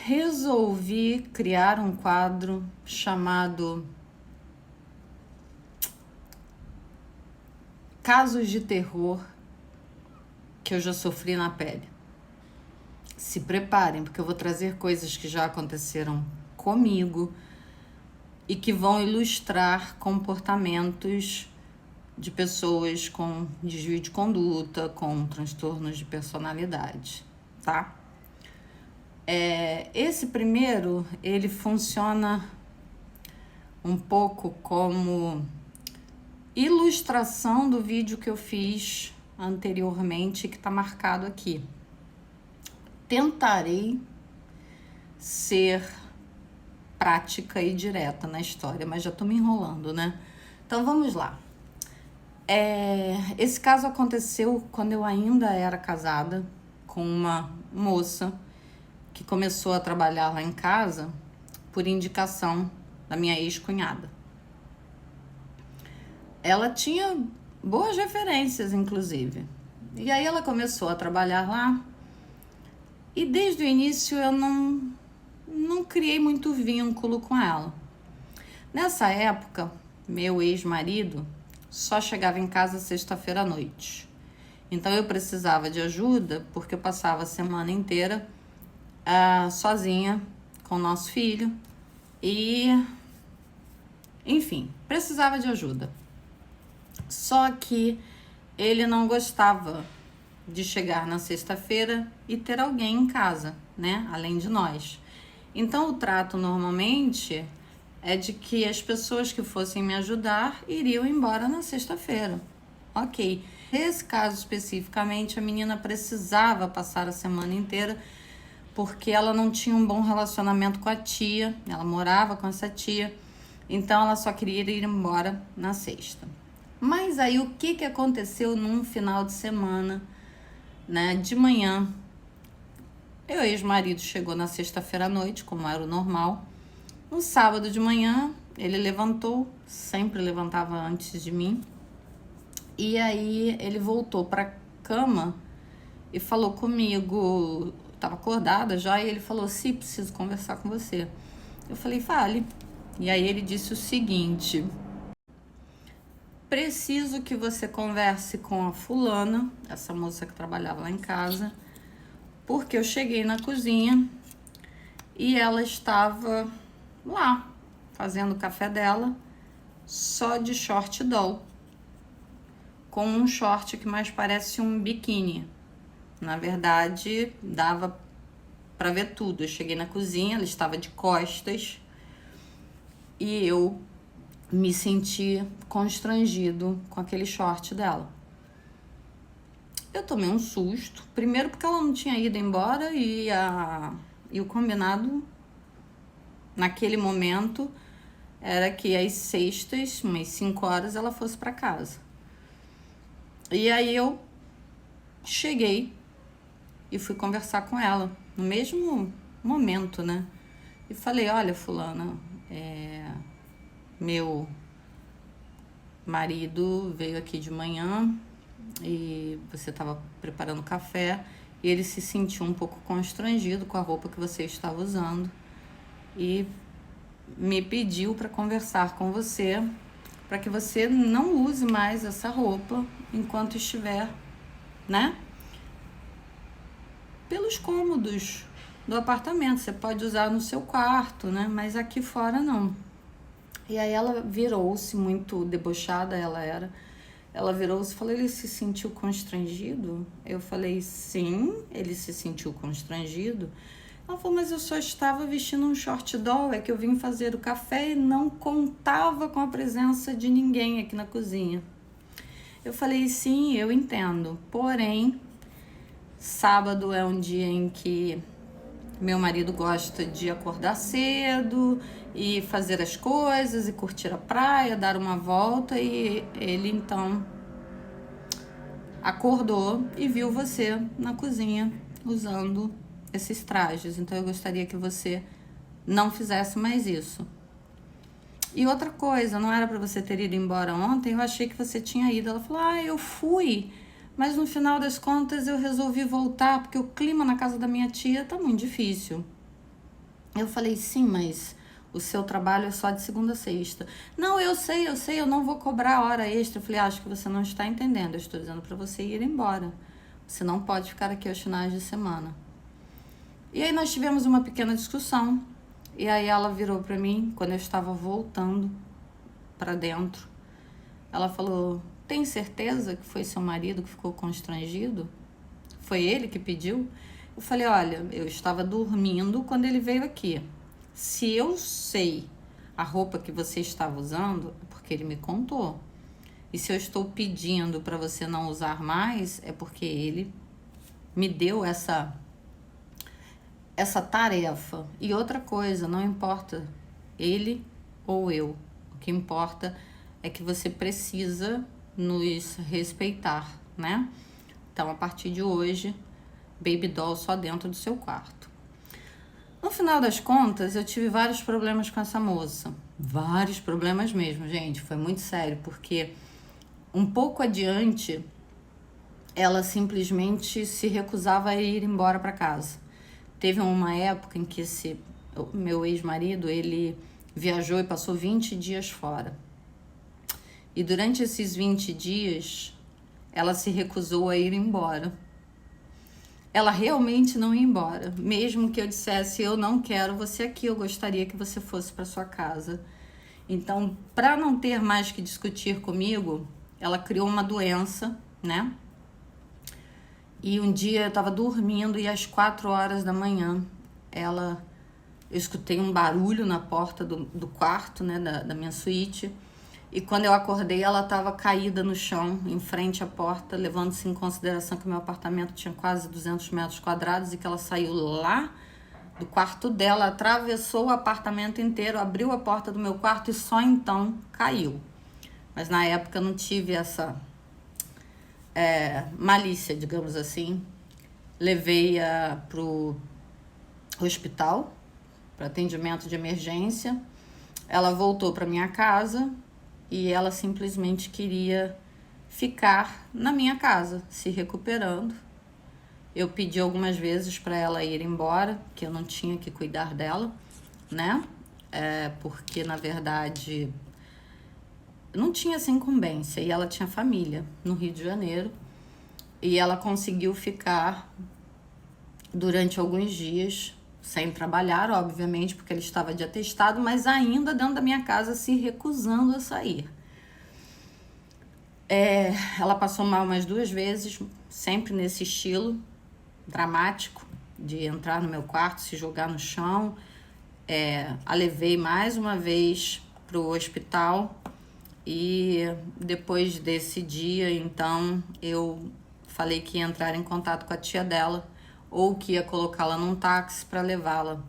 resolvi criar um quadro chamado Casos de Terror que eu já sofri na pele. Se preparem, porque eu vou trazer coisas que já aconteceram comigo e que vão ilustrar comportamentos de pessoas com desvio de conduta, com transtornos de personalidade, tá? Esse primeiro, ele funciona um pouco como ilustração do vídeo que eu fiz anteriormente, que está marcado aqui. Tentarei ser prática e direta na história, mas já tô me enrolando, né? Então vamos lá. Esse caso aconteceu quando eu ainda era casada com uma moça que começou a trabalhar lá em casa por indicação da minha ex-cunhada. Ela tinha boas referências, inclusive. E aí ela começou a trabalhar lá e desde o início eu não criei muito vínculo com ela. Nessa época, meu ex-marido só chegava em casa sexta-feira à noite. Então eu precisava de ajuda porque eu passava a semana inteira sozinha com o nosso filho e, enfim, precisava de ajuda. Só que ele não gostava de chegar na sexta-feira e ter alguém em casa, né? Além de nós. Então o trato normalmente é de que as pessoas que fossem me ajudar iriam embora na sexta-feira. Ok. Nesse caso especificamente, a menina precisava passar a semana inteira porque ela não tinha um bom relacionamento com a tia, ela morava com essa tia, então ela só queria ir embora na sexta. Mas aí o que aconteceu num final de semana, né? De manhã, meu ex-marido chegou na sexta-feira à noite, como era o normal. No sábado de manhã, ele levantou, sempre levantava antes de mim. E aí ele voltou pra cama e falou comigo, tava acordada já, e ele falou: "Sim, preciso conversar com você". Eu falei: "Fale". E aí ele disse o seguinte: "Preciso que você converse com a fulana", essa moça que trabalhava lá em casa, porque eu cheguei na cozinha e ela estava lá, fazendo o café dela, só de short doll, com um short que mais parece um biquíni. Na verdade, dava pra ver tudo. Eu cheguei na cozinha, ela estava de costas e eu me senti constrangido com aquele short dela. Eu tomei um susto, primeiro porque ela não tinha ido embora e o combinado naquele momento era que às sextas, umas 5 horas, ela fosse para casa. E aí eu cheguei e fui conversar com ela no mesmo momento, né? E falei: "Olha, fulana, meu marido veio aqui de manhã e você estava preparando café e ele se sentiu um pouco constrangido com a roupa que você estava usando e me pediu para conversar com você para que você não use mais essa roupa enquanto estiver, né, pelos cômodos do apartamento. Você pode usar no seu quarto, né, mas aqui fora não". E aí ela virou-se, muito debochada ela virou-se e falou: "Ele se sentiu constrangido?" Eu falei: "Sim, ele se sentiu constrangido". Ela falou: "Mas eu só estava vestindo um short doll, é que eu vim fazer o café e não contava com a presença de ninguém aqui na cozinha". Eu falei: "Sim, eu entendo, porém, sábado é um dia em que meu marido gosta de acordar cedo e fazer as coisas e curtir a praia, dar uma volta, e ele então acordou e viu você na cozinha usando esses trajes. Então eu gostaria que você não fizesse mais isso. E outra coisa, não era para você ter ido embora ontem, eu achei que você tinha ido". Ela falou: "Eu fui, mas no final das contas eu resolvi voltar porque o clima na casa da minha tia tá muito difícil". Eu falei, sim, mas o seu trabalho é só de segunda a sexta. Não, eu sei, eu não vou cobrar hora extra. Eu falei, acho que você não está entendendo. Eu estou dizendo para você ir embora. Você não pode ficar aqui aos finais de semana. E aí nós tivemos uma pequena discussão. E aí ela virou para mim, quando eu estava voltando para dentro. Ela falou, tem certeza que foi seu marido que ficou constrangido? Foi ele que pediu? Eu falei, olha, eu estava dormindo quando ele veio aqui. Se eu sei a roupa que você estava usando, é porque ele me contou. E se eu estou pedindo para você não usar mais, é porque ele me deu essa tarefa. E outra coisa, não importa ele ou eu. O que importa é que você precisa nos respeitar, né? Então, a partir de hoje, baby doll só dentro do seu quarto. No final das contas, eu tive vários problemas com essa moça. Vários problemas mesmo, gente. Foi muito sério, porque um pouco adiante, ela simplesmente se recusava a ir embora para casa. Teve uma época em que meu ex-marido, ele viajou e passou 20 dias fora. E durante esses 20 dias, ela se recusou a ir embora. Ela realmente não ia embora. Mesmo que eu dissesse, eu não quero você aqui, eu gostaria que você fosse para sua casa. Então, para não ter mais que discutir comigo, ela criou uma doença, né? E um dia eu estava dormindo e às 4 horas da manhã, eu escutei um barulho na porta do quarto, né, da minha suíte. E quando eu acordei, ela estava caída no chão, em frente à porta, levando-se em consideração que o meu apartamento tinha quase 200 metros quadrados e que ela saiu lá do quarto dela, atravessou o apartamento inteiro, abriu a porta do meu quarto e só então caiu. Mas na época eu não tive essa malícia, digamos assim. Levei-a pro hospital, para atendimento de emergência. Ela voltou para minha casa e ela simplesmente queria ficar na minha casa, se recuperando. Eu pedi algumas vezes para ela ir embora, que eu não tinha que cuidar dela, né? Porque, na verdade, não tinha essa incumbência e ela tinha família no Rio de Janeiro. E ela conseguiu ficar durante alguns dias sem trabalhar, obviamente, porque ele estava de atestado, mas ainda dentro da minha casa se recusando a sair. Ela passou mal umas 2 vezes, sempre nesse estilo dramático, de entrar no meu quarto, se jogar no chão. A levei mais uma vez para o hospital e depois desse dia, então, eu falei que ia entrar em contato com a tia dela ou que ia colocá-la num táxi para levá-la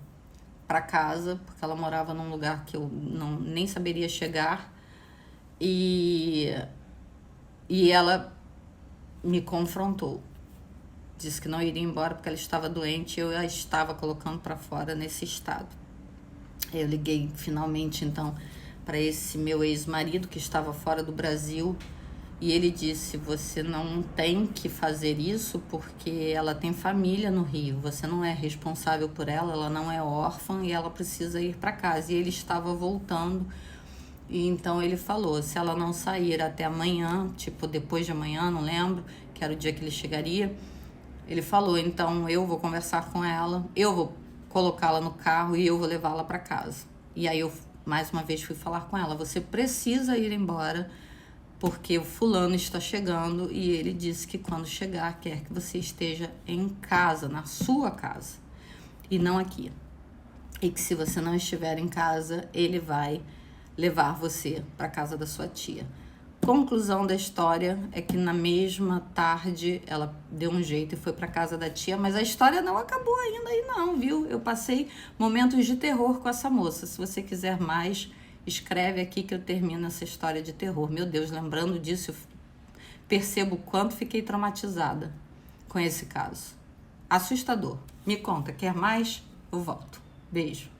para casa, porque ela morava num lugar que eu nem saberia chegar. E ela me confrontou. Disse que não iria embora porque ela estava doente e eu a estava colocando para fora nesse estado. Eu liguei finalmente então para esse meu ex-marido que estava fora do Brasil e ele disse, você não tem que fazer isso porque ela tem família no Rio, você não é responsável por ela, ela não é órfã e ela precisa ir para casa. E ele estava voltando e então ele falou, se ela não sair até amanhã, tipo depois de amanhã, não lembro, que era o dia que ele chegaria, ele falou, então eu vou conversar com ela, eu vou colocá-la no carro e eu vou levá-la para casa. E aí eu mais uma vez fui falar com ela, você precisa ir embora porque o fulano está chegando e ele disse que quando chegar quer que você esteja em casa, na sua casa e não aqui. E que se você não estiver em casa, ele vai levar você para casa da sua tia. Conclusão da história é que na mesma tarde ela deu um jeito e foi para casa da tia, mas a história não acabou ainda aí não, viu? Eu passei momentos de terror com essa moça. Se você quiser mais, escreve aqui que eu termino essa história de terror. Meu Deus, lembrando disso, eu percebo o quanto fiquei traumatizada com esse caso. Assustador. Me conta, quer mais? Eu volto. Beijo.